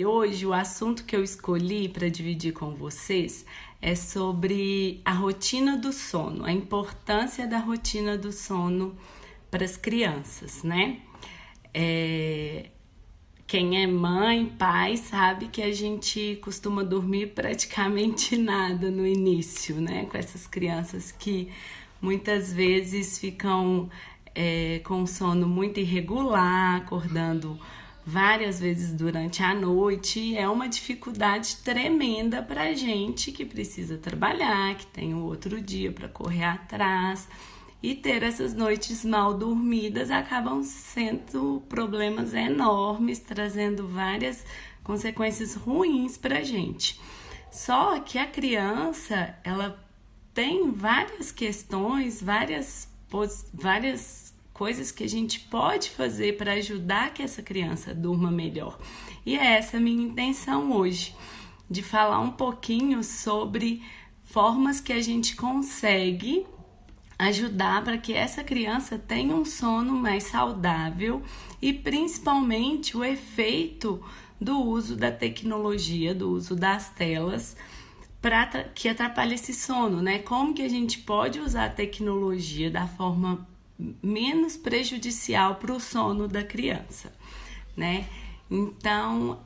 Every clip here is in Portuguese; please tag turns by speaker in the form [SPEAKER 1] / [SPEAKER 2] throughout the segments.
[SPEAKER 1] Hoje o assunto que eu escolhi para dividir com vocês é sobre a rotina do sono, a importância da rotina do sono para as crianças, né? Quem é mãe, pai, sabe que a gente costuma dormir praticamente nada no início, né? Com essas crianças que muitas vezes ficam com sono muito irregular, acordando várias vezes durante a noite. É uma dificuldade tremenda pra gente que precisa trabalhar, que tem o outro dia para correr atrás. E ter essas noites mal dormidas acabam sendo problemas enormes, trazendo várias consequências ruins pra gente. Só que a criança, ela tem várias questões, várias coisas que a gente pode fazer para ajudar que essa criança durma melhor. E é essa a minha intenção hoje, de falar um pouquinho sobre formas que a gente consegue ajudar para que essa criança tenha um sono mais saudável e principalmente o efeito do uso da tecnologia, do uso das telas, que atrapalha esse sono, né? Como que a gente pode usar a tecnologia da forma menos prejudicial para o sono da criança, né? Então,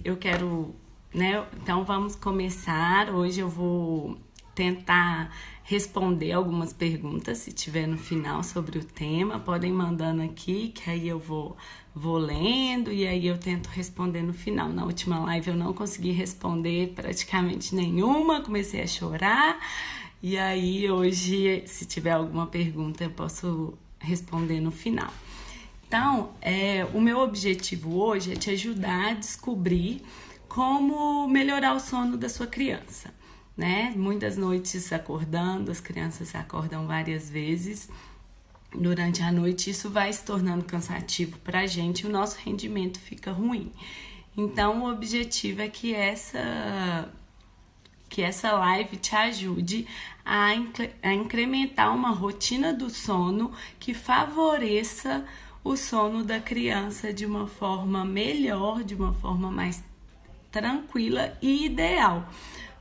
[SPEAKER 1] eu quero, né? Então, vamos começar. Hoje eu vou tentar responder algumas perguntas, se tiver no final sobre o tema, podem mandando aqui, que aí eu vou lendo e aí eu tento responder no final. Na última live eu não consegui responder praticamente nenhuma, comecei a chorar, e aí hoje, se tiver alguma pergunta, eu posso responder no final. Então, o meu objetivo hoje é te ajudar a descobrir como melhorar o sono da sua criança, né? Muitas noites acordando, as crianças acordam várias vezes durante a noite, isso vai se tornando cansativo pra gente e o nosso rendimento fica ruim. Então, o objetivo é que essa live te ajude a incrementar uma rotina do sono que favoreça o sono da criança de uma forma melhor, de uma forma mais tranquila e ideal.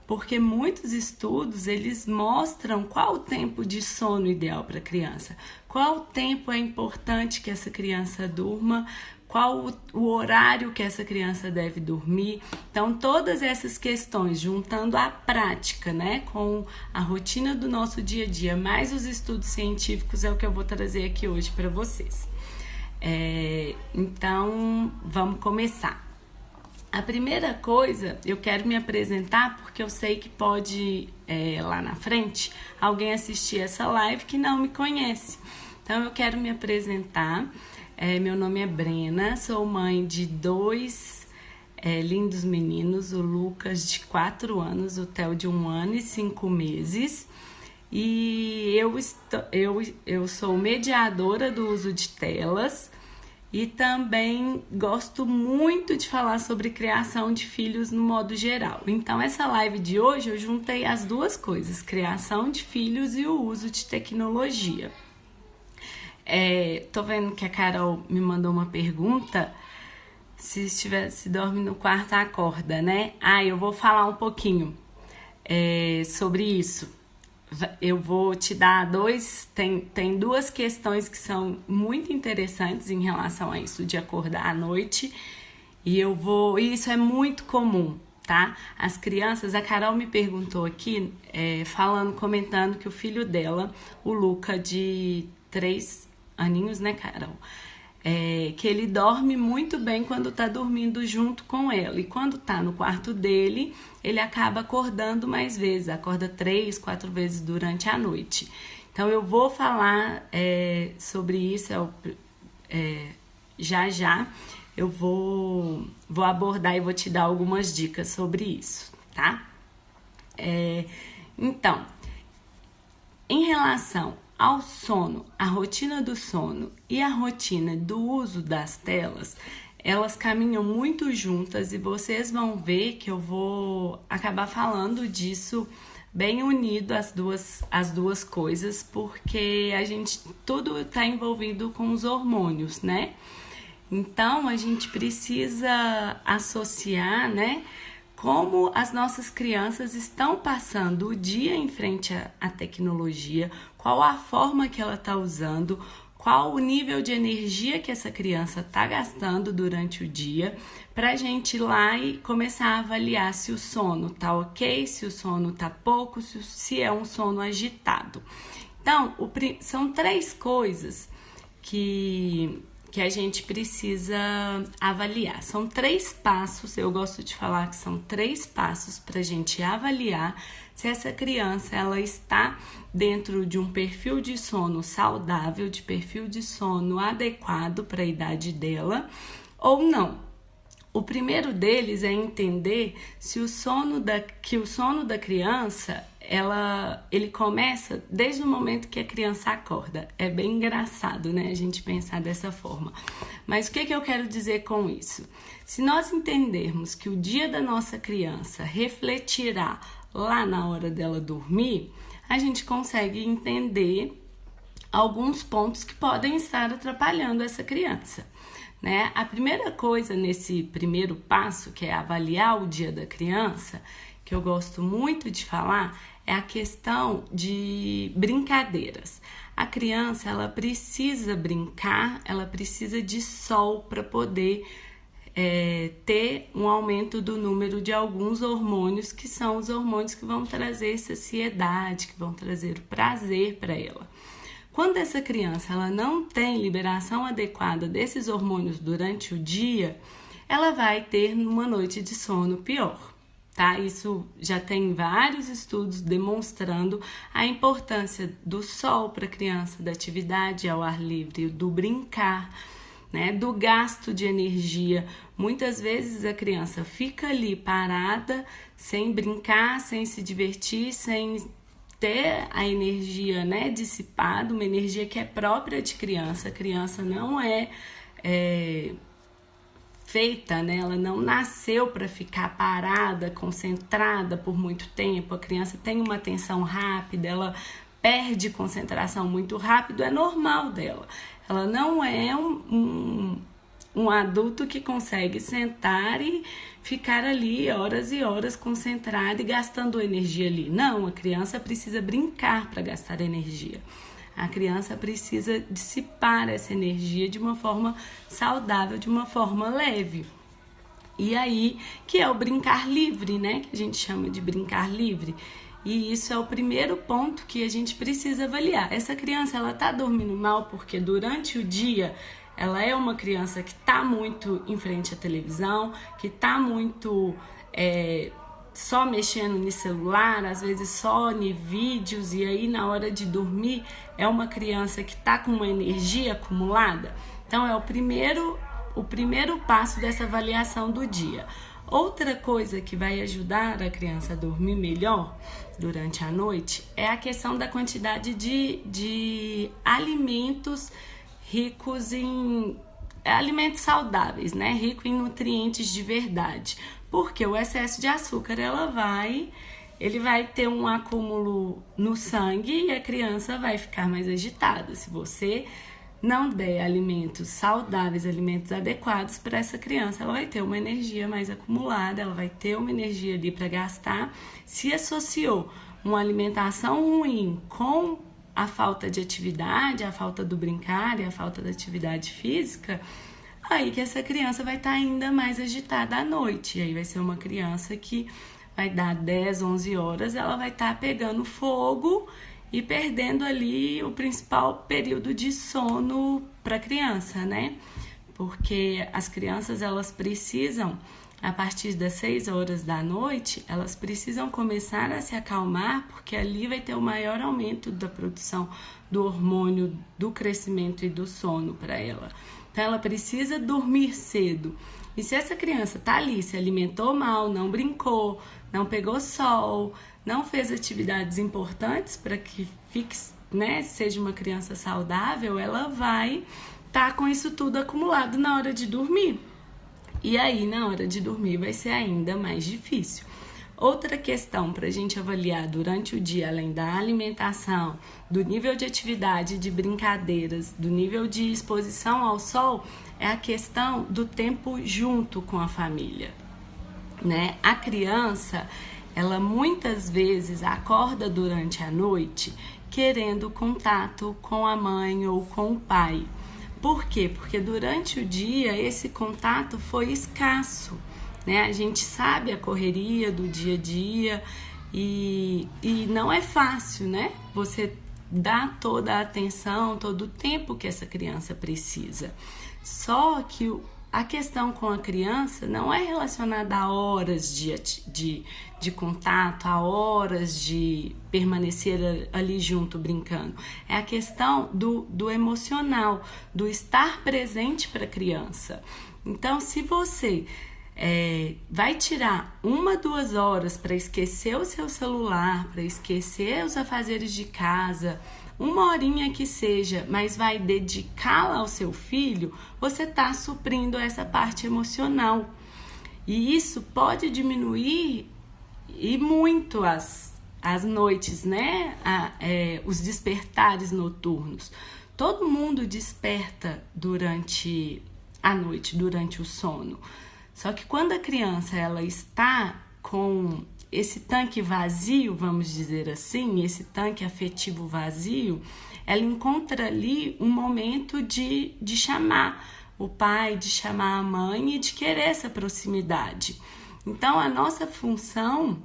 [SPEAKER 1] Porque muitos estudos, eles mostram qual o tempo de sono ideal para a criança, qual o tempo é importante que essa criança durma, qual o horário que essa criança deve dormir. Então, todas essas questões, juntando a prática, né, com a rotina do nosso dia a dia, mais os estudos científicos, é o que eu vou trazer aqui hoje para vocês. Então, vamos começar. A primeira coisa, eu quero me apresentar porque eu sei que pode, lá na frente, alguém assistir essa live que não me conhece. Então, eu quero me apresentar. Meu nome é Brena, sou mãe de dois lindos meninos, o Lucas, de 4 anos, o Theo, de 1 ano e 5 meses. E eu sou mediadora do uso de telas. E também gosto muito de falar sobre criação de filhos no modo geral. Então, essa live de hoje eu juntei as duas coisas, criação de filhos e o uso de tecnologia. Tô vendo que a Carol me mandou uma pergunta, se dorme no quarto, acorda, né? Eu vou falar um pouquinho sobre isso. Eu vou te dar tem duas questões que são muito interessantes em relação a isso de acordar à noite, e isso é muito comum, tá? As crianças, a Carol me perguntou aqui, comentando que o filho dela, o Luca, de 3 aninhos, né, Carol? Que ele dorme muito bem quando tá dormindo junto com ela. E quando tá no quarto dele, ele acaba acordando mais vezes. Acorda 3, 4 vezes durante a noite. Então, eu vou falar sobre isso já. Eu vou abordar e vou te dar algumas dicas sobre isso, tá? Então, em relação ao sono, a rotina do sono e a rotina do uso das telas, elas caminham muito juntas e vocês vão ver que eu vou acabar falando disso bem unido, as duas coisas, porque tudo está envolvido com os hormônios, né? Então, a gente precisa associar, né, como as nossas crianças estão passando o dia em frente à tecnologia, qual a forma que ela está usando, qual o nível de energia que essa criança está gastando durante o dia, para a gente ir lá e começar a avaliar se o sono está ok, se o sono está pouco, se é um sono agitado. Então, são 3 coisas que a gente precisa avaliar. São 3 passos, eu gosto de falar que são 3 passos para a gente avaliar se essa criança ela está dentro de um perfil de sono saudável, de perfil de sono adequado para a idade dela ou não. O primeiro deles é entender se o sono da criança ele começa desde o momento que a criança acorda. É bem engraçado, né, a gente pensar dessa forma. Mas o que eu quero dizer com isso? Se nós entendermos que o dia da nossa criança refletirá lá na hora dela dormir, a gente consegue entender alguns pontos que podem estar atrapalhando essa criança, né? A primeira coisa nesse primeiro passo, que é avaliar o dia da criança, que eu gosto muito de falar, é a questão de brincadeiras. A criança, ela precisa brincar, ela precisa de sol para poder ter um aumento do número de alguns hormônios, que são os hormônios que vão trazer saciedade, que vão trazer o prazer para ela. Quando essa criança ela não tem liberação adequada desses hormônios durante o dia, ela vai ter uma noite de sono pior, tá? Isso já tem vários estudos demonstrando a importância do sol para a criança, da atividade ao ar livre, do brincar, né? Do gasto de energia. Muitas vezes a criança fica ali parada, sem brincar, sem se divertir, sem ter a energia, né, dissipada, uma energia que é própria de criança. A criança não é feita, né? Ela não nasceu para ficar parada, concentrada por muito tempo. A criança tem uma atenção rápida, ela perde concentração muito rápido, é normal dela. Ela não é um adulto que consegue sentar e ficar ali horas e horas concentrada e gastando energia ali. Não, a criança precisa brincar para gastar energia. A criança precisa dissipar essa energia de uma forma saudável, de uma forma leve. E aí, que é o brincar livre, né? Que a gente chama de brincar livre. E isso é o primeiro ponto que a gente precisa avaliar. Essa criança, ela tá dormindo mal porque durante o dia ela é uma criança que tá muito em frente à televisão, que tá muito só mexendo no celular, às vezes só em vídeos, e aí na hora de dormir é uma criança que tá com uma energia acumulada. Então é o primeiro passo dessa avaliação do dia. Outra coisa que vai ajudar a criança a dormir melhor durante a noite é a questão da quantidade de alimentos ricos em alimentos saudáveis, né? Rico em nutrientes de verdade. Porque o excesso de açúcar ele vai ter um acúmulo no sangue e a criança vai ficar mais agitada. Se você não der alimentos saudáveis, alimentos adequados para essa criança, ela vai ter uma energia mais acumulada, ela vai ter uma energia ali para gastar. Se associou uma alimentação ruim com a falta de atividade, a falta do brincar e a falta da atividade física, aí que essa criança vai estar ainda mais agitada à noite. E aí vai ser uma criança que vai dar 10, 11 horas, ela vai estar pegando fogo e perdendo ali o principal período de sono para a criança, né? Porque as crianças, elas precisam, a partir das 6 horas da noite, elas precisam começar a se acalmar, porque ali vai ter o maior aumento da produção do hormônio do crescimento e do sono para ela. Então, ela precisa dormir cedo. E se essa criança tá ali, se alimentou mal, não brincou, não pegou sol, não fez atividades importantes para que fique, né, seja uma criança saudável, ela vai estar com isso tudo acumulado na hora de dormir. E aí, na hora de dormir, vai ser ainda mais difícil. Outra questão para a gente avaliar durante o dia, além da alimentação, do nível de atividade, de brincadeiras, do nível de exposição ao sol, é a questão do tempo junto com a família, né? A criança, ela muitas vezes acorda durante a noite querendo contato com a mãe ou com o pai. Por quê? Porque durante o dia esse contato foi escasso, né? A gente sabe a correria do dia a dia e não é fácil, né? Você dá toda a atenção, todo o tempo que essa criança precisa. Só que a questão com a criança não é relacionada a horas de contato, a horas de permanecer ali junto brincando. É a questão do emocional, do estar presente para a criança. Então, se você vai tirar 1, 2 horas para esquecer o seu celular, para esquecer os afazeres de casa, 1 horinha que seja, mas vai dedicá-la ao seu filho, você está suprindo essa parte emocional. E isso pode diminuir e muito as noites, né? Os despertares noturnos. Todo mundo desperta durante a noite, durante o sono. Só que quando a criança ela está com esse tanque vazio, vamos dizer assim, esse tanque afetivo vazio, ela encontra ali um momento de chamar o pai, de chamar a mãe e de querer essa proximidade. Então, a nossa função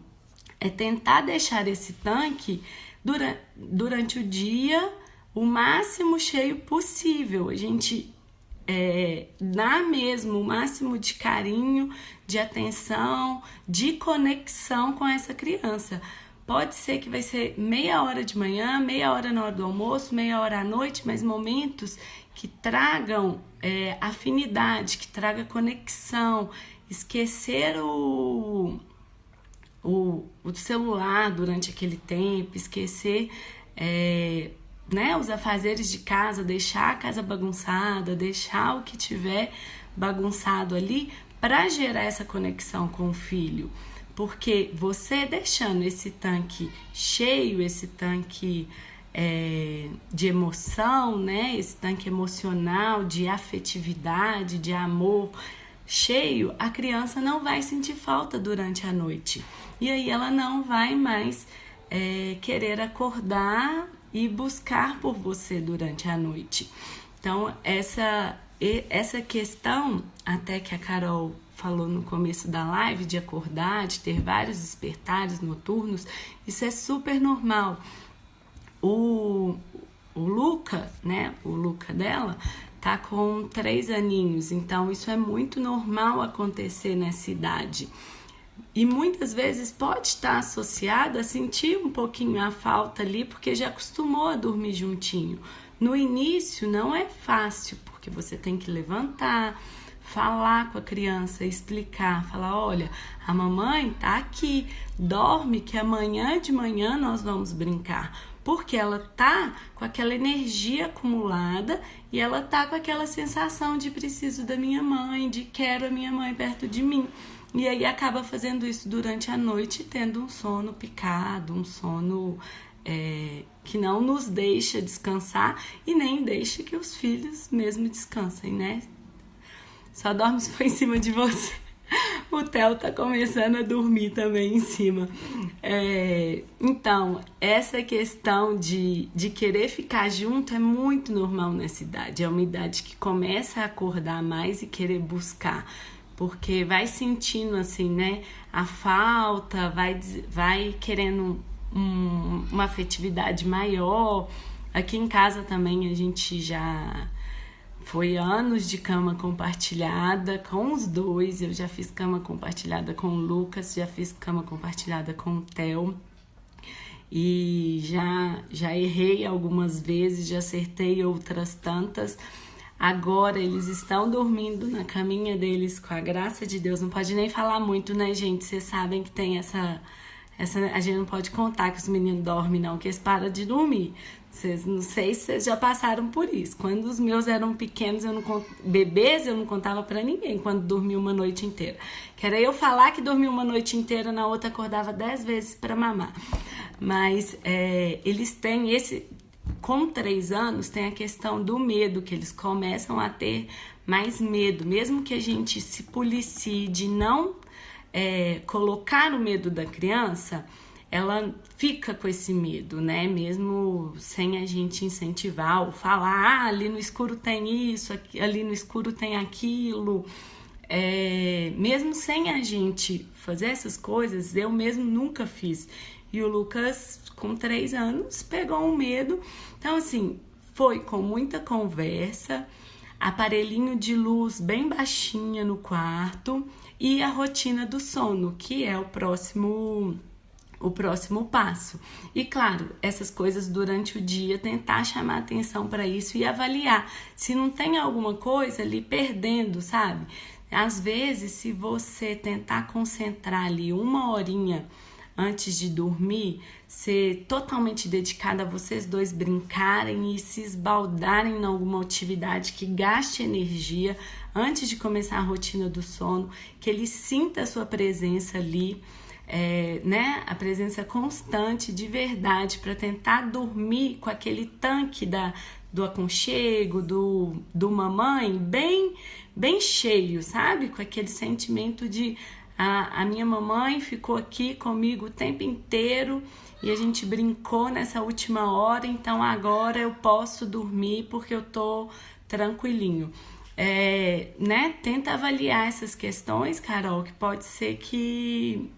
[SPEAKER 1] é tentar deixar esse tanque durante o dia o máximo cheio possível. A gente dá mesmo o máximo de carinho, de atenção, de conexão com essa criança. Pode ser que vai ser meia hora de manhã, meia hora na hora do almoço, meia hora à noite, mas momentos que tragam afinidade, que tragam conexão, esquecer o celular durante aquele tempo, esquecer os afazeres de casa, deixar a casa bagunçada, deixar o que tiver bagunçado ali para gerar essa conexão com o filho. Porque você deixando esse tanque cheio, esse tanque de emoção, né? Esse tanque emocional, de afetividade, de amor cheio, a criança não vai sentir falta durante a noite. E aí ela não vai mais querer acordar e buscar por você durante a noite. Então, essa questão, até que a Carol falou no começo da live, de acordar, de ter vários despertares noturnos, isso é super normal. O Luca, né? O Luca dela tá com 3 aninhos, então isso é muito normal acontecer nessa idade. E muitas vezes pode estar associado a sentir um pouquinho a falta ali, porque já acostumou a dormir juntinho. No início não é fácil, porque você tem que levantar, falar com a criança, explicar, falar, olha, a mamãe tá aqui, dorme que amanhã de manhã nós vamos brincar. Porque ela tá com aquela energia acumulada e ela tá com aquela sensação de preciso da minha mãe, de quero a minha mãe perto de mim. E aí acaba fazendo isso durante a noite, tendo um sono picado, um sono que não nos deixa descansar e nem deixa que os filhos mesmo descansem, né? Só dorme se for em cima de você. O Theo tá começando a dormir também em cima. Então, essa questão de querer ficar junto é muito normal nessa idade. É uma idade que começa a acordar mais e querer buscar. Porque vai sentindo assim, né, a falta, vai querendo uma afetividade maior. Aqui em casa também a gente já foi anos de cama compartilhada com os dois. Eu já fiz cama compartilhada com o Lucas, já fiz cama compartilhada com o Theo. E já errei algumas vezes, já acertei outras tantas. Agora eles estão dormindo na caminha deles, com a graça de Deus. Não pode nem falar muito, né, gente? Vocês sabem que tem essa... A gente não pode contar que os meninos dormem, não, que eles param de dormir. Não sei se vocês já passaram por isso. Quando os meus eram pequenos, bebês, eu não contava pra ninguém quando dormia uma noite inteira. Que era eu falar que dormia uma noite inteira, na outra acordava 10 vezes pra mamar. Mas eles têm com 3 anos, tem a questão do medo, que eles começam a ter mais medo. Mesmo que a gente se policie de não colocar o medo da criança, ela fica com esse medo, né? Mesmo sem a gente incentivar ou falar, ali no escuro tem isso, ali no escuro tem aquilo. Mesmo sem a gente fazer essas coisas, eu mesmo nunca fiz. E o Lucas, com 3 anos, pegou um medo. Então, assim, foi com muita conversa, aparelhinho de luz bem baixinha no quarto e a rotina do sono, que é o próximo passo. E claro, essas coisas durante o dia, tentar chamar atenção para isso e avaliar se não tem alguma coisa ali perdendo, sabe? Às vezes, se você tentar concentrar ali 1 horinha antes de dormir, ser totalmente dedicada a vocês dois brincarem e se esbaldarem em alguma atividade que gaste energia antes de começar a rotina do sono, que ele sinta a sua presença ali, né? A presença constante de verdade, para tentar dormir com aquele tanque do aconchego, do mamãe bem cheio, sabe? Com aquele sentimento de a minha mamãe ficou aqui comigo o tempo inteiro e a gente brincou nessa última hora, então agora eu posso dormir porque eu tô tranquilinho. Né? Tenta avaliar essas questões, Carol, que pode ser que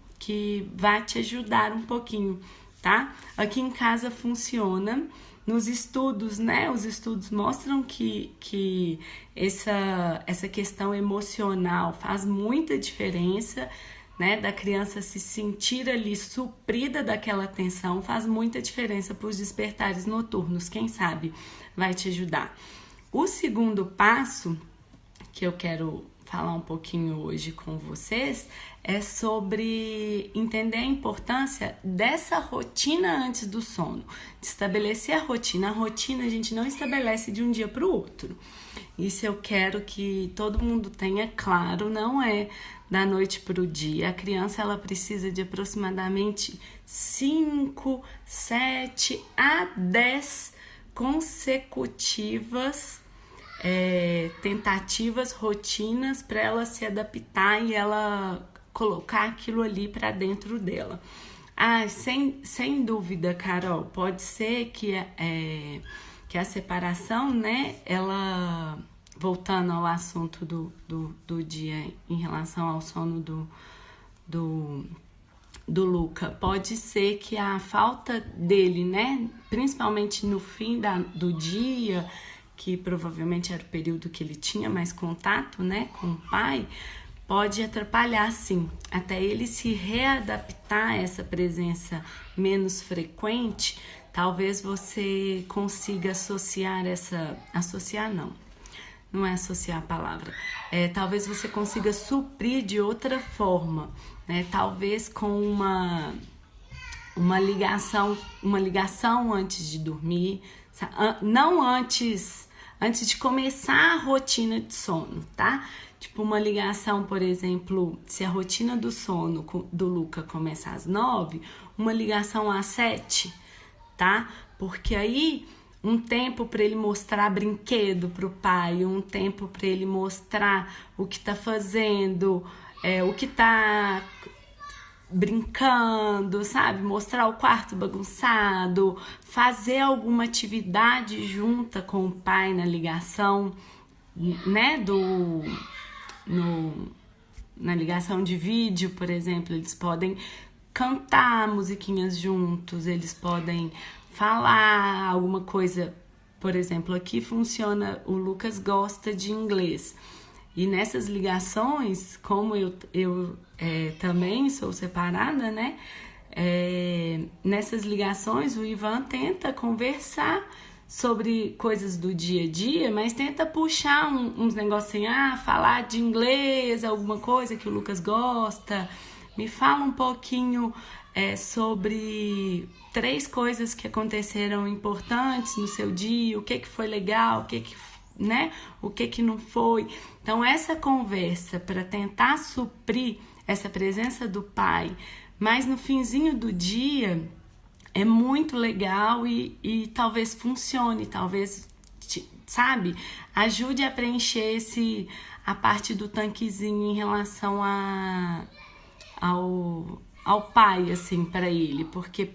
[SPEAKER 1] vai te ajudar um pouquinho, tá? Aqui em casa funciona. Nos estudos, né? Os estudos mostram que essa questão emocional faz muita diferença, né? Da criança se sentir ali suprida daquela atenção, faz muita diferença para os despertares noturnos. Quem sabe vai te ajudar. O segundo passo que eu quero falar um pouquinho hoje com vocês é sobre entender a importância dessa rotina antes do sono, de estabelecer a rotina. A rotina a gente não estabelece de um dia para o outro. Isso eu quero que todo mundo tenha claro, não é da noite para o dia. A criança ela precisa de aproximadamente 5, 7 a 10 consecutivas tentativas, rotinas para ela se adaptar e ela colocar aquilo ali para dentro dela. Sem dúvida, Carol, pode ser que a separação, né, ela, voltando ao assunto do dia em relação ao sono do Luca, pode ser que a falta dele, né, principalmente no fim do dia, que provavelmente era o período que ele tinha mais contato, né, com o pai, pode atrapalhar, sim, até ele se readaptar a essa presença menos frequente. Talvez você consiga associar não é associar a palavra, talvez você consiga suprir de outra forma, né, talvez com uma ligação antes de dormir, não antes de começar a rotina de sono, tá? Tipo uma ligação, por exemplo, se a rotina do sono do Luca começa às 9, uma ligação às 7, tá? Porque aí um tempo para ele mostrar brinquedo pro pai, um tempo para ele mostrar o que tá fazendo, o que tá brincando, sabe? Mostrar o quarto bagunçado, fazer alguma atividade junta com o pai na ligação, né? Na ligação de vídeo, por exemplo, eles podem cantar musiquinhas juntos, eles podem falar alguma coisa. Por exemplo, aqui funciona, o Lucas gosta de inglês. E nessas ligações, como eu também sou separada, né? Nessas ligações, o Ivan tenta conversar sobre coisas do dia a dia, mas tenta puxar uns negocinhos, falar de inglês, alguma coisa que o Lucas gosta. Me fala um pouquinho sobre 3 coisas que aconteceram importantes no seu dia, o que foi legal, o que não foi. Então, essa conversa para tentar suprir essa presença do pai, mas no finzinho do dia, é muito legal e talvez funcione, talvez, sabe, ajude a preencher a parte do tanquezinho em relação ao pai, assim, para ele, porque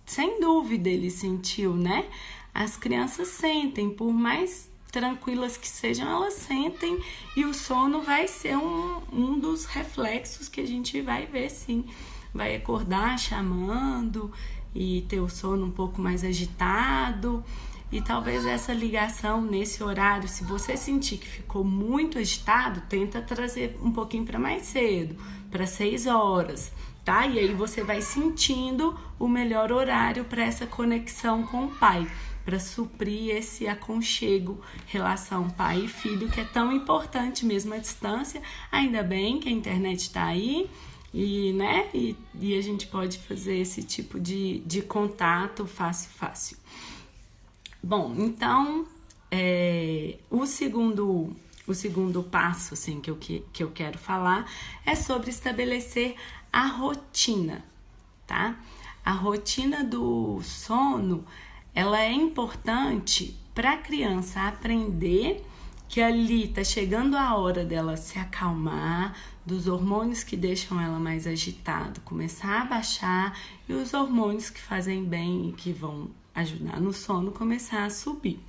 [SPEAKER 1] sem dúvida ele sentiu, né? As crianças sentem, por mais tranquilas que sejam, elas sentem, e o sono vai ser um dos reflexos que a gente vai ver, sim. Vai acordar chamando e ter o sono um pouco mais agitado, e talvez essa ligação nesse horário, se você sentir que ficou muito agitado, tenta trazer um pouquinho para mais cedo, para 6 horas, tá? E aí você vai sentindo o melhor horário para essa conexão com o pai, para suprir esse aconchego, relação pai e filho, que é tão importante mesmo à distância. Ainda bem que a internet está aí e a gente pode fazer esse tipo de contato fácil. Bom, então, o segundo passo, assim, que eu quero falar é sobre estabelecer a rotina, tá? A rotina do sono, ela é importante para a criança aprender que ali tá chegando a hora dela se acalmar, dos hormônios que deixam ela mais agitada começar a baixar, e os hormônios que fazem bem e que vão ajudar no sono começar a subir.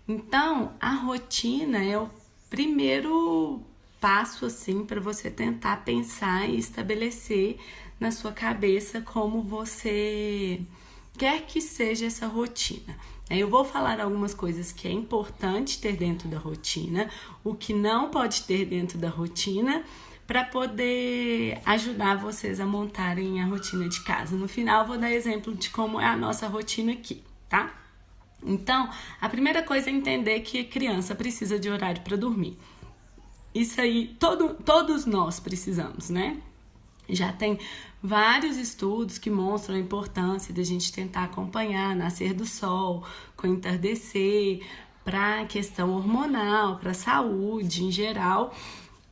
[SPEAKER 1] Então, a rotina é o primeiro passo, assim, para você tentar pensar e estabelecer na sua cabeça como você quer que seja essa rotina. Eu vou falar algumas coisas que é importante ter dentro da rotina, o que não pode ter dentro da rotina, para poder ajudar vocês a montarem a rotina de casa. No final, eu vou dar exemplo de como é a nossa rotina aqui, tá? Então, a primeira coisa é entender que a criança precisa de horário para dormir. Isso aí, todos nós precisamos, né? Já tem vários estudos que mostram a importância da gente tentar acompanhar nascer do sol com entardecer, para a questão hormonal, para a saúde em geral.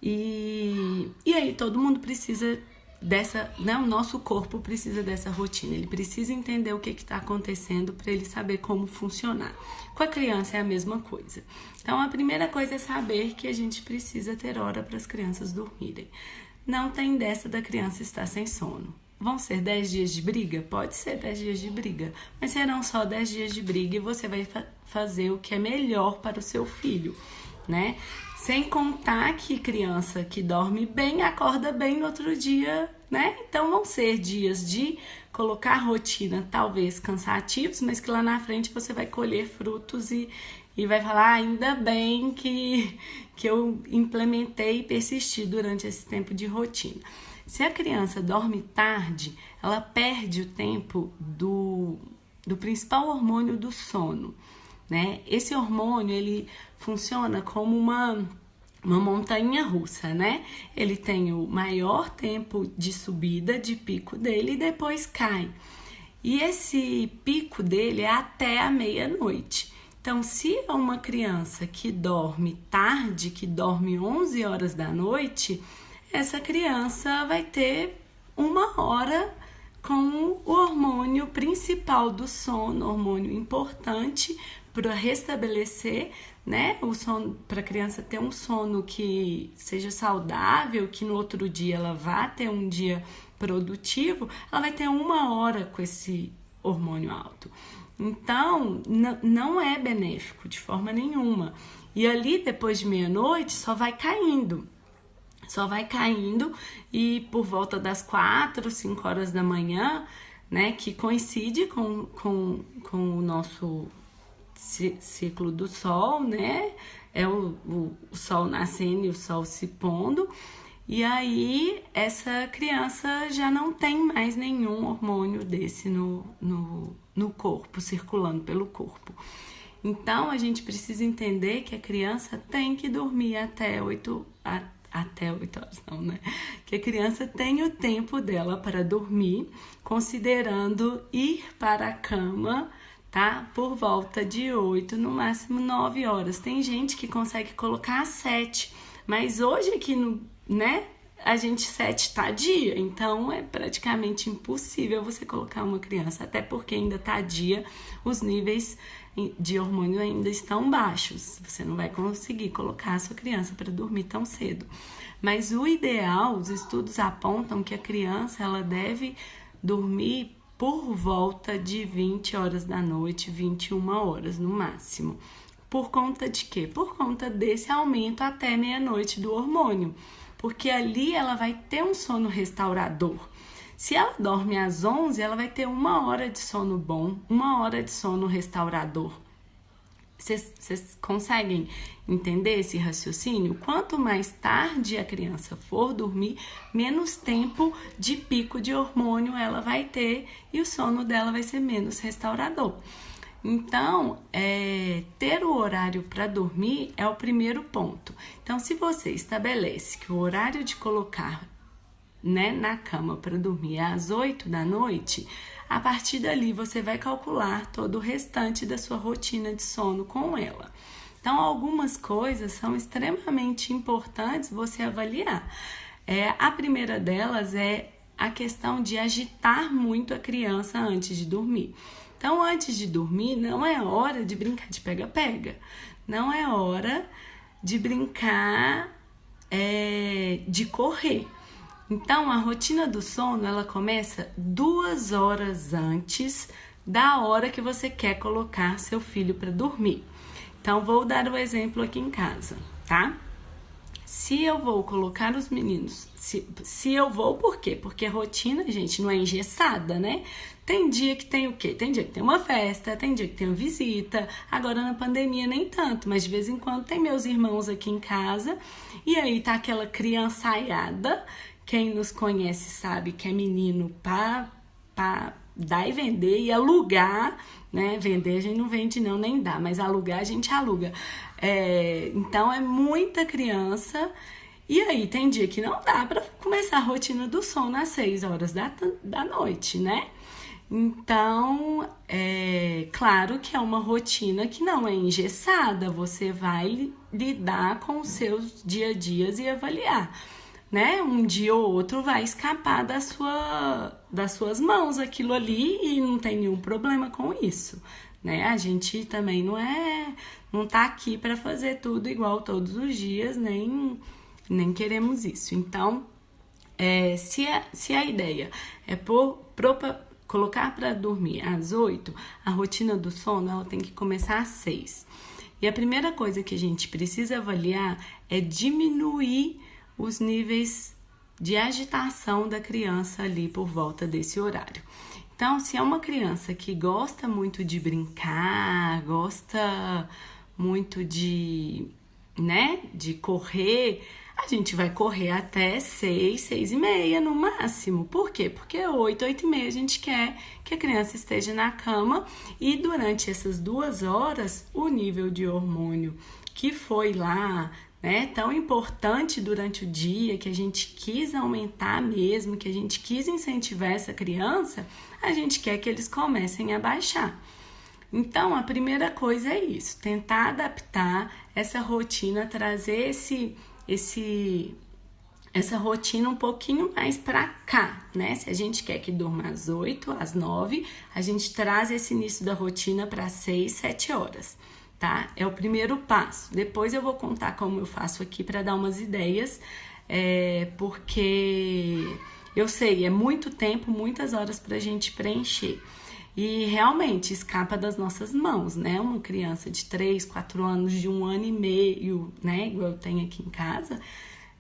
[SPEAKER 1] E aí todo mundo precisa dessa, né? O nosso corpo precisa dessa rotina, ele precisa entender o que está acontecendo para ele saber como funcionar. Com a criança é a mesma coisa. Então a primeira coisa é saber que a gente precisa ter hora para as crianças dormirem. Não tem dessa da criança estar sem sono. Vão ser 10 dias de briga? Pode ser 10 dias de briga, mas serão só 10 dias de briga e você vai fazer o que é melhor para o seu filho, né? Sem contar que criança que dorme bem, acorda bem no outro dia, né? Então vão ser dias de colocar rotina, talvez cansativos, mas que lá na frente você vai colher frutos e vai falar, ainda bem que eu implementei e persisti durante esse tempo de rotina. Se a criança dorme tarde, ela perde o tempo do principal hormônio do sono, né? Esse hormônio, ele funciona como uma montanha russa, né? Ele tem o maior tempo de subida, de pico dele, e depois cai. E esse pico dele é até a meia-noite. Então, se é uma criança que dorme tarde, que dorme 11 horas da noite, essa criança vai ter 1 hora com o hormônio principal do sono, hormônio importante para restabelecer, né, o sono, para a criança ter um sono que seja saudável, que no outro dia ela vá ter um dia produtivo, ela vai ter 1 hora com esse hormônio alto. Então, não é benéfico de forma nenhuma. E ali, depois de meia-noite, só vai caindo e por volta das 4, 5 horas da manhã, né, que coincide com o nosso ciclo do sol, né, é o sol nascendo e o sol se pondo, e aí essa criança já não tem mais nenhum hormônio desse no corpo, circulando pelo corpo. Então a gente precisa entender que a criança tem que dormir até 8 horas não, né? Que a criança tenha o tempo dela para dormir, considerando ir para a cama, tá? Por volta de 8, no máximo 9 horas. Tem gente que consegue colocar às 7, mas hoje aqui no, né? A gente 7 tá dia, então é praticamente impossível você colocar uma criança, até porque ainda tá dia, os níveis de hormônio ainda estão baixos. Você não vai conseguir colocar a sua criança para dormir tão cedo. Mas o ideal, os estudos apontam que a criança ela deve dormir por volta de 20 horas da noite, 21 horas no máximo. Por conta de quê? Por conta desse aumento até meia-noite do hormônio. Porque ali ela vai ter um sono restaurador. Se ela dorme às 11, ela vai ter 1 hora de sono bom, 1 hora de sono restaurador. Vocês conseguem entender esse raciocínio? Quanto mais tarde a criança for dormir, menos tempo de pico de hormônio ela vai ter e o sono dela vai ser menos restaurador. Então, ter o horário para dormir é o primeiro ponto. Então, se você estabelece que o horário de colocar, né, na cama para dormir é às 8 da noite, a partir dali você vai calcular todo o restante da sua rotina de sono com ela. Então, algumas coisas são extremamente importantes você avaliar. A primeira delas é a questão de agitar muito a criança antes de dormir. Então, antes de dormir, não é hora de brincar de pega-pega. Não é hora de brincar de correr. Então, a rotina do sono, ela começa 2 horas antes da hora que você quer colocar seu filho para dormir. Então, vou dar o exemplo aqui em casa, tá? Se eu vou colocar os meninos, se eu vou, por quê? Porque a rotina, gente, não é engessada, né? Tem dia que tem o quê? Tem dia que tem uma festa, tem dia que tem uma visita. Agora na pandemia nem tanto, mas de vez em quando tem meus irmãos aqui em casa. E aí tá aquela criançaiada. Quem nos conhece sabe que é menino pra dar e vender e alugar, né? Vender a gente não vende não, nem dá, mas alugar a gente aluga. Então é muita criança. E aí tem dia que não dá pra começar a rotina do sono às 6 horas da noite, né? Então, claro que é uma rotina que não é engessada, você vai lidar com os seus dia a dias e avaliar, né? Um dia ou outro vai escapar das suas mãos aquilo ali e não tem nenhum problema com isso, né? A gente também não tá aqui para fazer tudo igual todos os dias, nem queremos isso. Então, se a ideia é colocar para dormir às 8, a rotina do sono ela tem que começar às 6. E a primeira coisa que a gente precisa avaliar é diminuir os níveis de agitação da criança ali por volta desse horário. Então, se é uma criança que gosta muito de brincar, gosta muito de correr, a gente vai correr até 6, 6h30 no máximo. Por quê? Porque 8, 8h30 a gente quer que a criança esteja na cama e durante essas 2 horas o nível de hormônio que foi lá, né, tão importante durante o dia, que a gente quis aumentar mesmo, que a gente quis incentivar essa criança, a gente quer que eles comecem a baixar. Então, a primeira coisa é isso, tentar adaptar essa rotina, trazer essa rotina um pouquinho mais pra cá, né? Se a gente quer que durma às 8, às 9, a gente traz esse início da rotina para 6, 7 horas, tá? É o primeiro passo. Depois eu vou contar como eu faço aqui para dar umas ideias, porque eu sei, é muito tempo, muitas horas pra gente preencher. E realmente escapa das nossas mãos, né? Uma criança de 3, 4 anos, de 1 ano e meio, né? Igual eu tenho aqui em casa,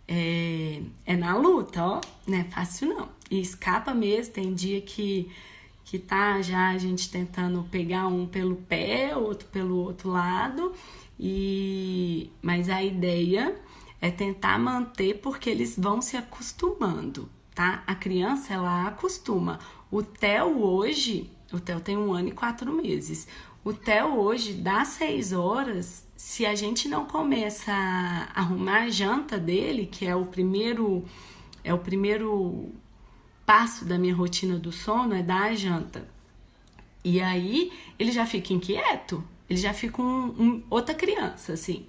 [SPEAKER 1] é na luta, ó. Não é fácil não. E escapa mesmo, tem dia que tá já a gente tentando pegar um pelo pé, outro pelo outro lado. Mas a ideia é tentar manter porque eles vão se acostumando, tá? A criança, ela acostuma. O Theo tem 1 ano e 4 meses. O Theo hoje dá 6 horas, se a gente não começa a arrumar a janta dele, que é o primeiro passo da minha rotina do sono, é dar a janta. E aí ele já fica inquieto, ele já fica outra criança, assim.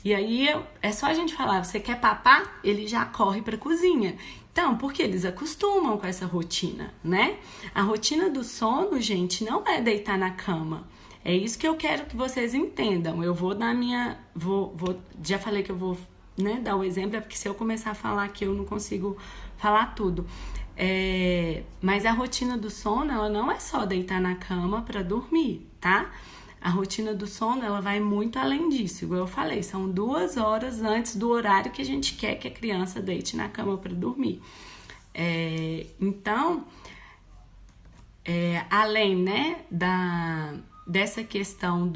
[SPEAKER 1] E aí é só a gente falar, você quer papar? Ele já corre pra cozinha. Então, porque eles acostumam com essa rotina, né? A rotina do sono, gente, não é deitar na cama. É isso que eu quero que vocês entendam. Eu vou dar já falei que eu vou, né, dar o exemplo, é porque se eu começar a falar aqui eu não consigo falar tudo. Mas a rotina do sono, ela não é só deitar na cama para dormir, tá? A rotina do sono, ela vai muito além disso. Igual eu falei, são 2 horas antes do horário que a gente quer que a criança deite na cama para dormir. Então, além, né, dessa questão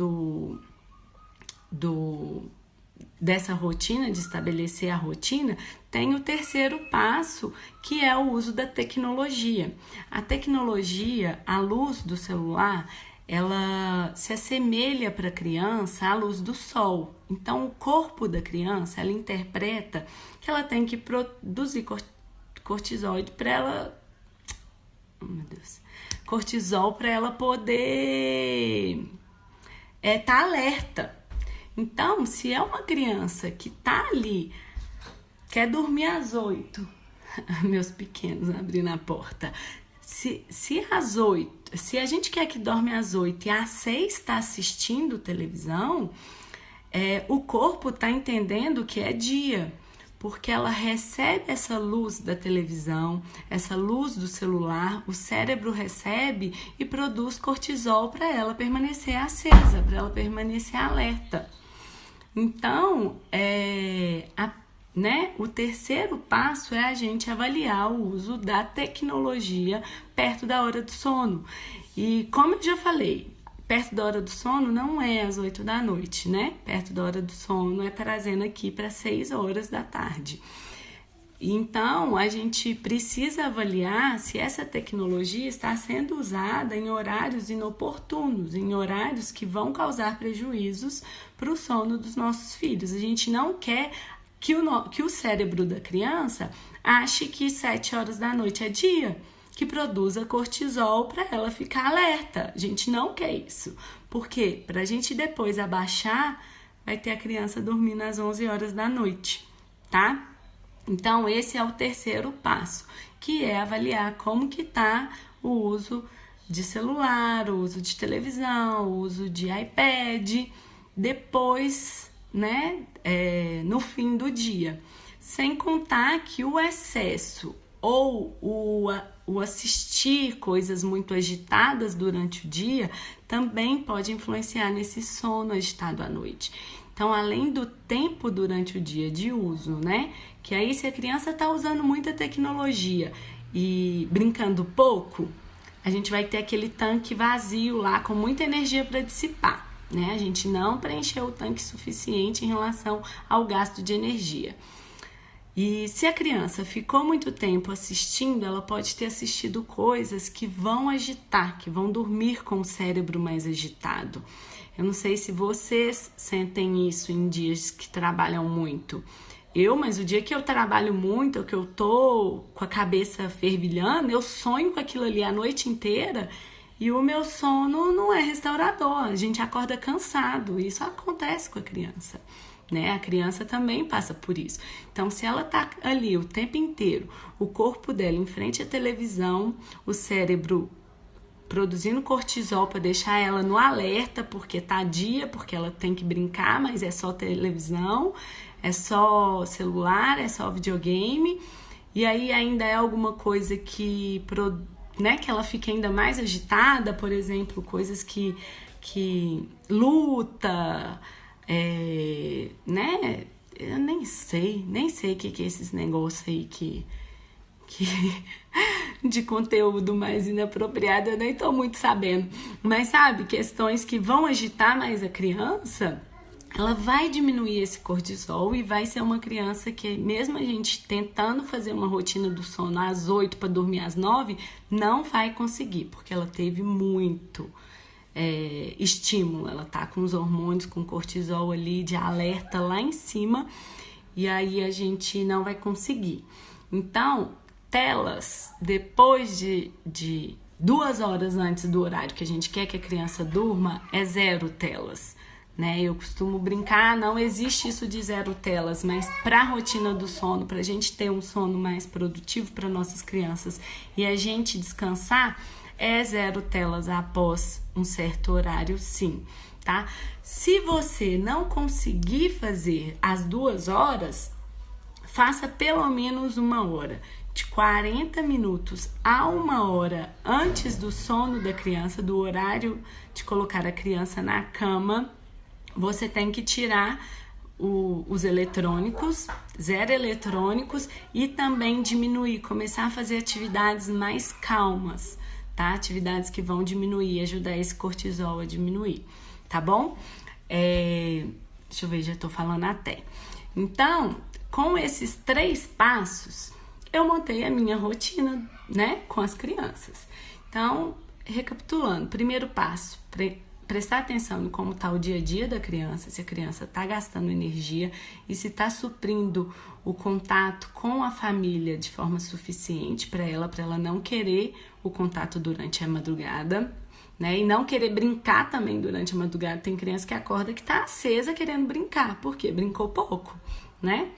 [SPEAKER 1] dessa rotina, de estabelecer a rotina, tem o terceiro passo, que é o uso da tecnologia. A tecnologia, a luz do celular, ela se assemelha para a criança à luz do sol. Então, o corpo da criança, ela interpreta que ela tem que produzir cortisol para ela... Oh, meu Deus. Cortisol para ela poder tá alerta. Então, se é uma criança que tá ali, quer dormir às 8, meus pequenos abrindo a porta, se às 8, se a gente quer que dorme às 8 e às 6 está assistindo televisão, o corpo está entendendo que é dia, porque ela recebe essa luz da televisão, essa luz do celular, o cérebro recebe e produz cortisol para ela permanecer acesa, para ela permanecer alerta. Então, o terceiro passo é a gente avaliar o uso da tecnologia perto da hora do sono. E como eu já falei, perto da hora do sono não é às 8 da noite, né? Perto da hora do sono é trazendo aqui para 6 horas da tarde. Então, a gente precisa avaliar se essa tecnologia está sendo usada em horários inoportunos, em horários que vão causar prejuízos para o sono dos nossos filhos. A gente não quer que o cérebro da criança ache que 7 horas da noite é dia, que produza cortisol para ela ficar alerta. A gente não quer isso. Por quê? Para a gente depois abaixar, vai ter a criança dormindo às 11 horas da noite, tá? Então, esse é o terceiro passo, que é avaliar como que está o uso de celular, o uso de televisão, o uso de iPad, depois, né, no fim do dia. Sem contar que o excesso ou o assistir coisas muito agitadas durante o dia também pode influenciar nesse sono agitado à noite. Então, além do tempo durante o dia de uso, né? Que aí se a criança está usando muita tecnologia e brincando pouco, a gente vai ter aquele tanque vazio lá com muita energia para dissipar, né? A gente não preencheu o tanque suficiente em relação ao gasto de energia. E se a criança ficou muito tempo assistindo, ela pode ter assistido coisas que vão agitar, que vão dormir com o cérebro mais agitado. Eu não sei se vocês sentem isso em dias que trabalham muito. Mas o dia que eu trabalho muito, ou que eu tô com a cabeça fervilhando, eu sonho com aquilo ali a noite inteira e o meu sono não é restaurador. A gente acorda cansado. Isso acontece com a criança, né? A criança também passa por isso. Então, se ela tá ali o tempo inteiro, o corpo dela em frente à televisão, o cérebro produzindo cortisol para deixar ela no alerta, porque tá dia, porque ela tem que brincar, mas é só televisão, é só celular, é só videogame, e aí ainda é alguma coisa que ela fica ainda mais agitada, por exemplo, coisas que luta, né? Eu nem sei o que é esses negócios aí que de conteúdo mais inapropriado, eu nem tô muito sabendo. Mas sabe, questões que vão agitar mais a criança, ela vai diminuir esse cortisol e vai ser uma criança que, mesmo a gente tentando fazer uma rotina do sono às 8 para dormir às 9, não vai conseguir, porque ela teve muito estímulo, ela tá com os hormônios, com cortisol ali de alerta lá em cima, e aí a gente não vai conseguir. Então, telas depois de 2 horas antes do horário que a gente quer que a criança durma, é 0 telas, né? Eu costumo brincar, não existe isso de 0 telas, mas para a rotina do sono, para a gente ter um sono mais produtivo para nossas crianças e a gente descansar, é 0 telas após um certo horário, sim, tá? Se você não conseguir fazer as 2 horas, faça pelo menos 1 hora. De 40 minutos a 1 hora antes do sono da criança, do horário de colocar a criança na cama, você tem que tirar os eletrônicos, 0 eletrônicos, e também diminuir, começar a fazer atividades mais calmas, tá? Atividades que vão diminuir, ajudar esse cortisol a diminuir, tá bom? Deixa eu ver, já tô falando até. Então, com esses 3 passos, eu montei a minha rotina, né, com as crianças. Então, recapitulando, primeiro passo, prestar atenção em como está o dia a dia da criança, se a criança está gastando energia e se está suprindo o contato com a família de forma suficiente para ela não querer o contato durante a madrugada, né, e não querer brincar também durante a madrugada. Tem criança que acorda que está acesa querendo brincar, porque brincou pouco, né?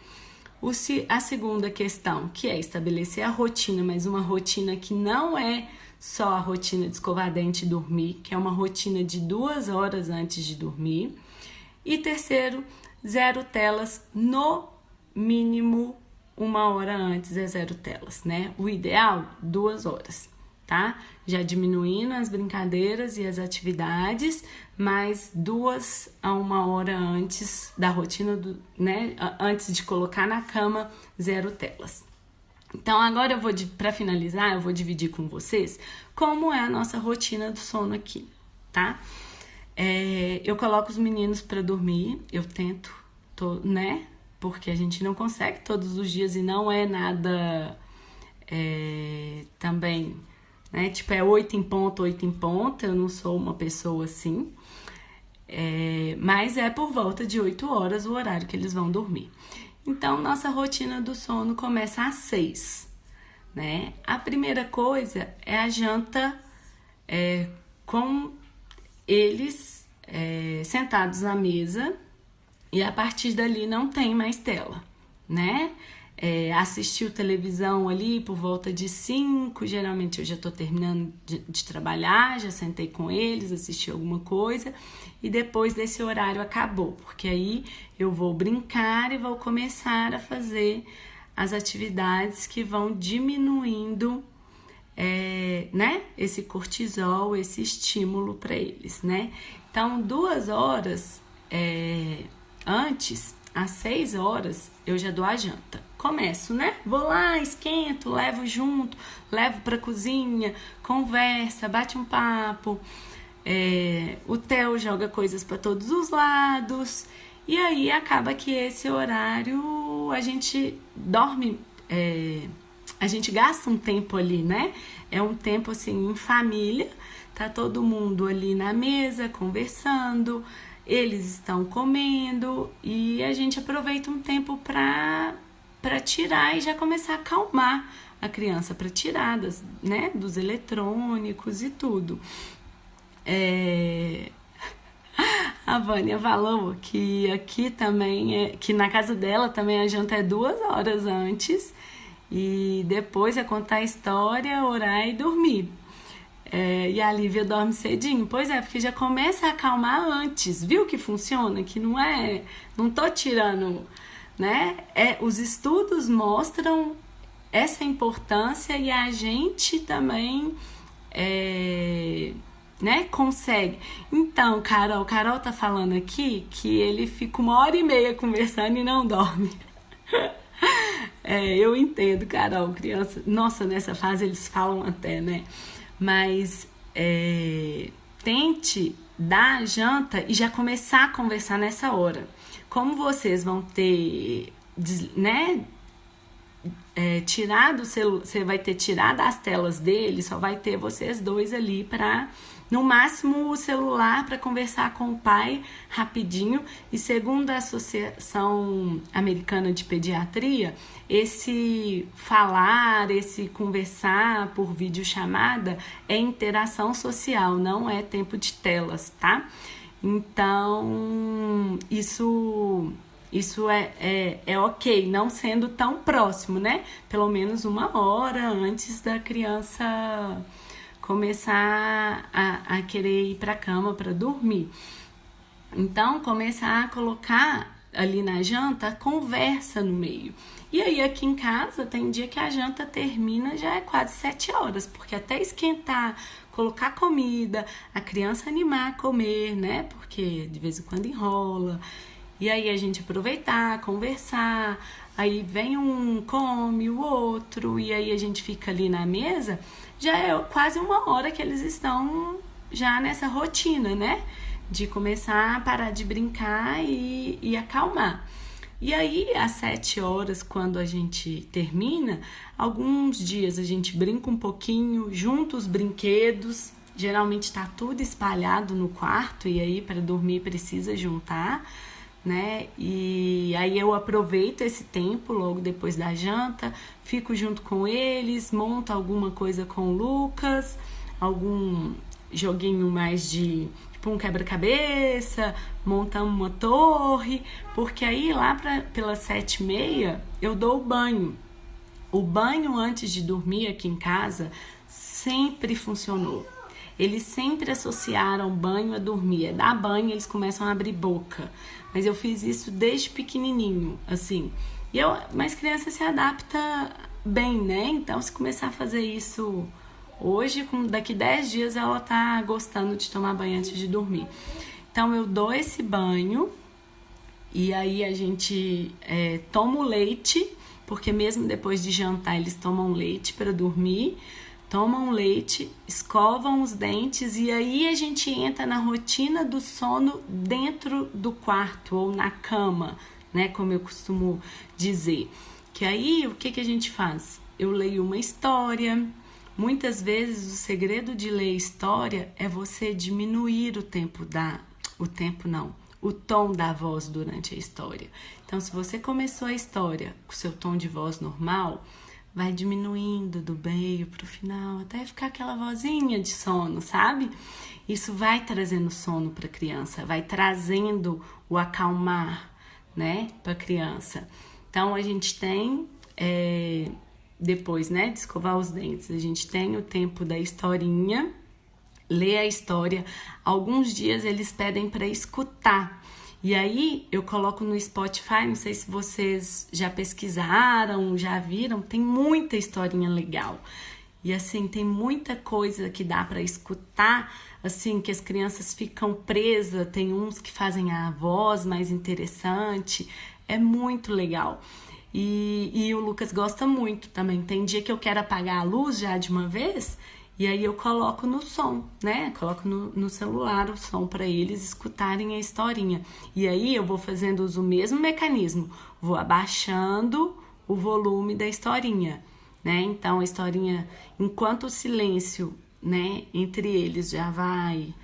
[SPEAKER 1] A segunda questão, que é estabelecer a rotina, mas uma rotina que não é só a rotina de escovar dente e dormir, que é uma rotina de 2 horas antes de dormir. E terceiro, 0 telas, no mínimo 1 hora antes é 0 telas, né? O ideal, 2 horas, tá? Já diminuindo as brincadeiras e as atividades, mas 2 a 1 hora antes da rotina, né? Antes de colocar na cama, 0 telas. Então, agora para finalizar, eu vou dividir com vocês como é a nossa rotina do sono aqui, tá? Eu coloco os meninos para dormir, eu tento, né? Porque a gente não consegue todos os dias e não é nada também, né? Tipo, é 8 em ponto, eu não sou uma pessoa assim. Mas é por volta de 8 horas o horário que eles vão dormir. Então, nossa rotina do sono começa às 6, né? A primeira coisa é a janta com eles sentados na mesa, e a partir dali não tem mais tela, né? Assistiu televisão ali por volta de 5, geralmente eu já tô terminando de trabalhar, já sentei com eles, assisti alguma coisa, e depois desse horário acabou, porque aí eu vou brincar e vou começar a fazer as atividades que vão diminuindo, né, esse cortisol, esse estímulo para eles, né? Então, 2 horas antes, às 6 horas, eu já dou a janta. Começo, né? Vou lá, esquento, levo junto, levo pra cozinha, conversa, bate um papo. O Theo joga coisas para todos os lados. E aí acaba que esse horário a gente dorme, a gente gasta um tempo ali, né? É um tempo assim em família, tá todo mundo ali na mesa conversando, eles estão comendo e a gente aproveita um tempo para tirar e já começar a acalmar a criança, para tirar né, dos eletrônicos e tudo. A Vânia falou que aqui também, que na casa dela também a janta é 2 horas antes e depois é contar a história, orar e dormir. E a Lívia dorme cedinho. Pois é, porque já começa a acalmar antes. Viu que funciona? Que não tô tirando, né? Os estudos mostram essa importância e a gente também né, consegue. Então, Carol tá falando aqui que ele fica 1h30 conversando e não dorme. Eu entendo, Carol, criança. Nossa, nessa fase eles falam até, né? Mas tente dar a janta e já começar a conversar nessa hora. Como vocês vão ter, né, tirado o celular, você vai ter tirado as telas dele, só vai ter vocês dois ali para No máximo o celular para conversar com o pai rapidinho. E segundo a Associação Americana de Pediatria, esse falar, esse conversar por videochamada é interação social, não é tempo de telas, tá? Então, isso é ok, não sendo tão próximo, né? Pelo menos 1 hora antes da criança começar a querer ir para a cama para dormir. Então, começar a colocar ali na janta conversa no meio. E aí aqui em casa tem dia que a janta termina já é quase 7 horas, porque até esquentar, colocar comida, a criança animar a comer, né? Porque de vez em quando enrola. E aí a gente aproveitar, conversar, aí vem um, come o outro, e aí a gente fica ali na mesa, já é quase 1 hora que eles estão já nessa rotina, né? De começar a parar de brincar e acalmar. E aí, às 7 horas, quando a gente termina, alguns dias a gente brinca um pouquinho, junta os brinquedos, geralmente tá tudo espalhado no quarto, e aí para dormir precisa juntar, né? E aí eu aproveito esse tempo logo depois da janta, fico junto com eles, monto alguma coisa com o Lucas, algum joguinho mais de tipo um quebra-cabeça, montar uma torre, porque aí lá pelas 7h30 eu dou o banho. O banho antes de dormir aqui em casa sempre funcionou. Eles sempre associaram banho a dormir. É dar banho, eles começam a abrir boca. Mas eu fiz isso desde pequenininho, assim. Mas criança se adapta bem, né? Então, se começar a fazer isso hoje, daqui 10 dias, ela tá gostando de tomar banho antes de dormir. Então, eu dou esse banho e aí a gente toma o leite, porque mesmo depois de jantar, eles tomam leite para dormir. Tomam leite, escovam os dentes e aí a gente entra na rotina do sono dentro do quarto ou na cama, né? Como eu costumo dizer. Que aí, o que a gente faz? Eu leio uma história. Muitas vezes o segredo de ler história é você diminuir o tom da voz durante a história. Então, se você começou a história com seu tom de voz normal, vai diminuindo do meio pro final, até ficar aquela vozinha de sono, sabe? Isso vai trazendo sono para a criança, vai trazendo o acalmar, né, para a criança. Então, a gente tem, depois, né, de escovar os dentes, a gente tem o tempo da historinha, ler a história. Alguns dias eles pedem para escutar. E aí eu coloco no Spotify, não sei se vocês já pesquisaram, já viram, tem muita historinha legal. E assim, tem muita coisa que dá para escutar, assim, que as crianças ficam presas, tem uns que fazem a voz mais interessante, é muito legal. E o Lucas gosta muito também. Tem dia que eu quero apagar a luz já de uma vez, e aí eu coloco no som, né? Coloco no celular o som para eles escutarem a historinha. E aí eu vou fazendo o mesmo mecanismo. Vou abaixando o volume da historinha, né? Então a historinha, enquanto o silêncio, né, entre eles já vai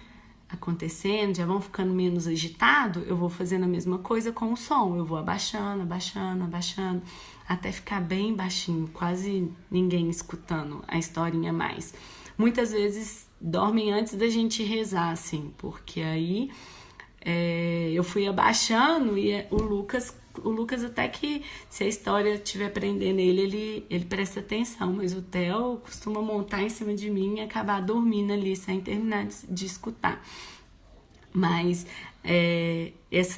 [SPEAKER 1] acontecendo, já vão ficando menos agitado, eu vou fazendo a mesma coisa com o som. Eu vou abaixando, abaixando, abaixando, até ficar bem baixinho, quase ninguém escutando a historinha mais. Muitas vezes dormem antes da gente rezar, assim, porque aí eu fui abaixando e o Lucas até que, se a história estiver prendendo ele presta atenção, mas o Theo costuma montar em cima de mim e acabar dormindo ali sem terminar de escutar. Mas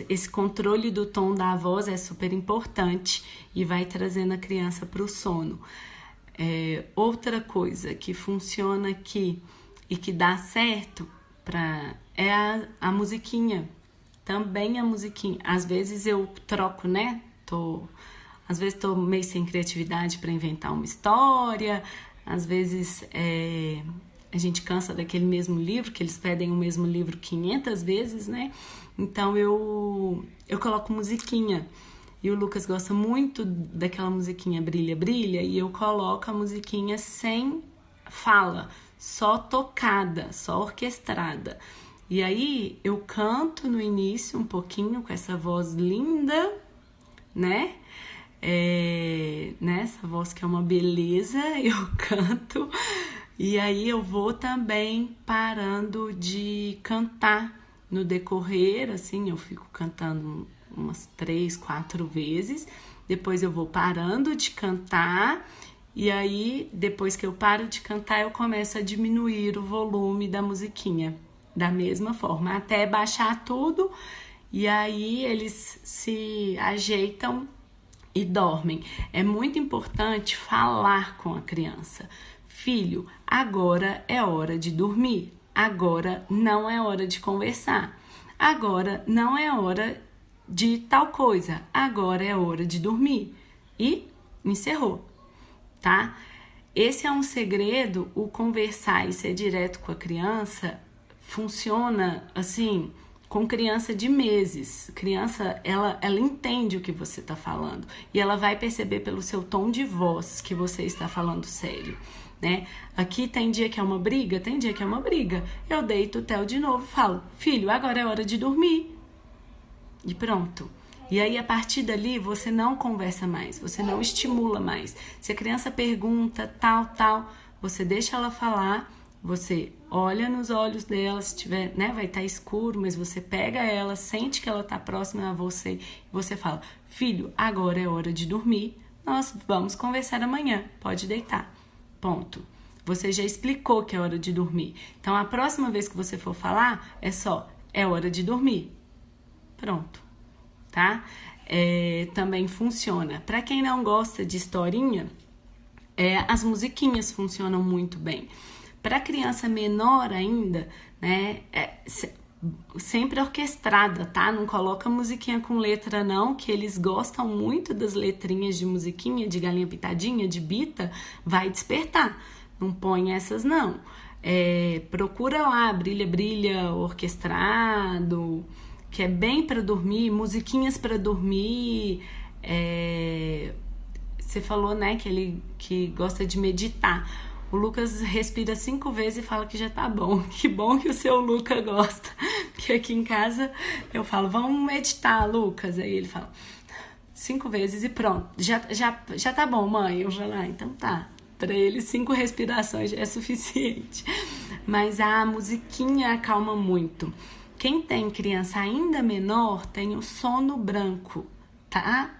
[SPEAKER 1] esse controle do tom da voz é super importante e vai trazendo a criança para o sono. Outra coisa que funciona aqui e que dá certo é a musiquinha. Também a musiquinha. Às vezes eu troco, né? Às vezes tô meio sem criatividade para inventar uma história. Às vezes a gente cansa daquele mesmo livro, que eles pedem o mesmo livro 500 vezes, né? Então eu coloco musiquinha. E o Lucas gosta muito daquela musiquinha Brilha, Brilha, e eu coloco a musiquinha sem fala, só tocada, só orquestrada. E aí eu canto no início um pouquinho com essa voz linda, né? Essa voz que é uma beleza, eu canto. E aí eu vou também parando de cantar no decorrer, assim, eu fico cantando umas 3, 4 vezes. Depois eu vou parando de cantar. E aí, depois que eu paro de cantar, eu começo a diminuir o volume da musiquinha. Da mesma forma, até baixar tudo. E aí eles se ajeitam e dormem. É muito importante falar com a criança. Filho, agora é hora de dormir. Agora não é hora de conversar. Agora não é hora de tal coisa. Agora é hora de dormir. E encerrou, tá? Esse é um segredo, o conversar e ser direto com a criança funciona assim, com criança de meses. Criança, ela entende o que você está falando e ela vai perceber pelo seu tom de voz que você está falando sério, né? Aqui tem dia que é uma briga, tem dia que é uma briga. Eu deito o Theo de novo e falo, filho, agora é hora de dormir. E pronto. E aí, a partir dali, você não conversa mais, você não estimula mais. Se a criança pergunta tal, você deixa ela falar, você olha nos olhos dela, se tiver, né, vai estar escuro, mas você pega ela, sente que ela está próxima a você, e você fala, filho, agora é hora de dormir, nós vamos conversar amanhã, pode deitar. Ponto. Você já explicou que é hora de dormir. Então, a próxima vez que você for falar, é hora de dormir. Pronto. Tá? Também funciona. Para quem não gosta de historinha, as musiquinhas funcionam muito bem. Para criança menor ainda, né, sempre orquestrada, tá? Não coloca musiquinha com letra não, que eles gostam muito das letrinhas de musiquinha, de galinha pitadinha, de bita, vai despertar. Não põe essas não. Procura lá, brilha, brilha, orquestrado, que é bem para dormir, musiquinhas para dormir. Você falou, né, que gosta de meditar. O Lucas respira 5 vezes e fala que já tá bom. Que bom que o seu Luca gosta. Porque aqui em casa eu falo, vamos meditar, Lucas. Aí ele fala 5 vezes e pronto. Já tá bom, mãe. Eu vou lá, então tá. Para ele 5 respirações já é suficiente. Mas a musiquinha acalma muito. Quem tem criança ainda menor tem o sono branco, tá?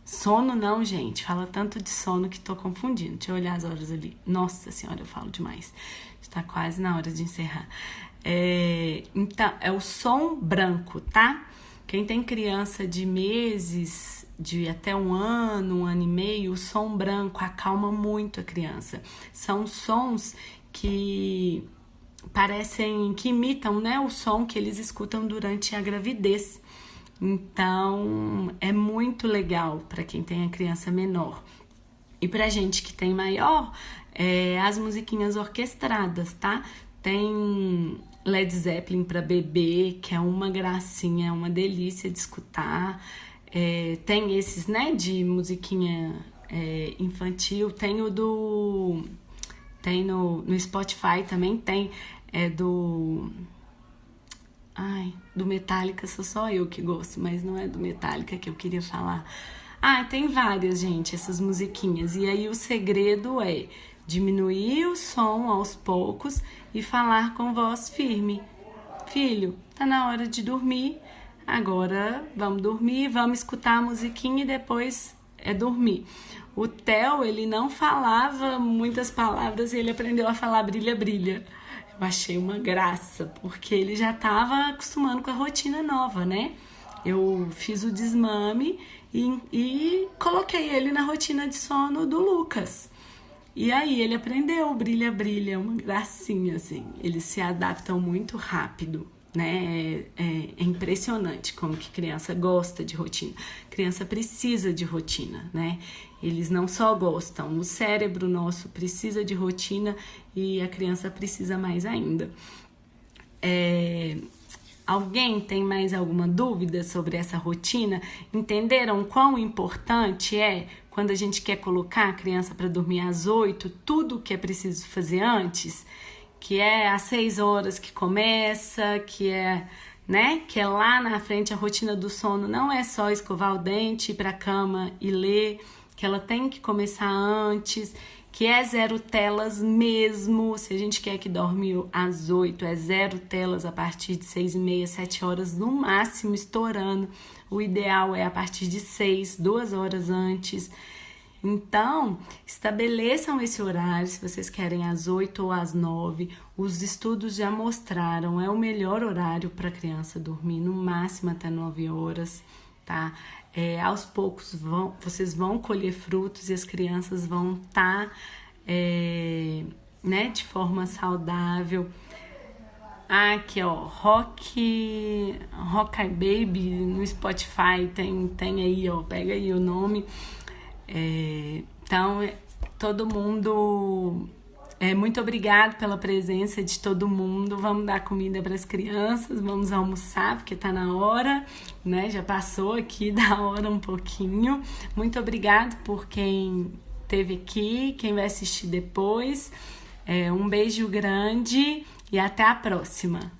[SPEAKER 1] Sono não, gente. Fala tanto de sono que tô confundindo. Deixa eu olhar as horas ali. Nossa senhora, eu falo demais. Está quase na hora de encerrar. Então, é o som branco, tá? Quem tem criança de meses, de até 1 ano, 1 ano e meio, o som branco acalma muito a criança. São sons que parecem, que imitam, né, o som que eles escutam durante a gravidez. Então, é muito legal para quem tem a criança menor. E pra gente que tem maior, as musiquinhas orquestradas, tá? Tem Led Zeppelin para bebê, que é uma gracinha, é uma delícia de escutar. Tem esses, né, de musiquinha infantil. Tem o do... Tem no Spotify também, tem do Metallica, só eu que gosto, mas não é do Metallica que eu queria falar. Tem várias, gente, essas musiquinhas. E aí o segredo é diminuir o som aos poucos e falar com voz firme. Filho, tá na hora de dormir, agora vamos dormir, vamos escutar a musiquinha e depois dormir. O Theo, ele não falava muitas palavras e ele aprendeu a falar brilha, brilha. Eu achei uma graça, porque ele já estava acostumando com a rotina nova, né? Eu fiz o desmame e coloquei ele na rotina de sono do Lucas. E aí ele aprendeu brilha, brilha, uma gracinha, assim. Eles se adaptam muito rápido, né? É impressionante como que criança gosta de rotina. Criança precisa de rotina, né? Eles não só gostam, o cérebro nosso precisa de rotina e a criança precisa mais ainda. Alguém tem mais alguma dúvida sobre essa rotina? Entenderam quão importante é quando a gente quer colocar a criança para dormir às 8, tudo que é preciso fazer antes? que é às 6 horas que começa, que é, né, que é lá na frente. A rotina do sono não é só escovar o dente, ir pra cama e ler, que ela tem que começar antes, que é 0 telas mesmo. Se a gente quer que dorme às 8, é 0 telas a partir de 6h30, 7 horas no máximo, estourando. O ideal é a partir de 6, 2 horas antes. Então, estabeleçam esse horário, se vocês querem às 8 ou às 9. Os estudos já mostraram, é o melhor horário para a criança dormir, no máximo até 9 horas, tá? Aos poucos vocês vão colher frutos e as crianças vão estar né, de forma saudável. Aqui, ó, Rock Baby no Spotify, tem aí, ó, pega aí o nome. Então, todo mundo, muito obrigado pela presença de todo mundo. Vamos dar comida para as crianças, vamos almoçar, porque tá na hora, né? Já passou aqui da hora um pouquinho. Muito obrigado por quem esteve aqui, quem vai assistir depois. Um beijo grande e até a próxima.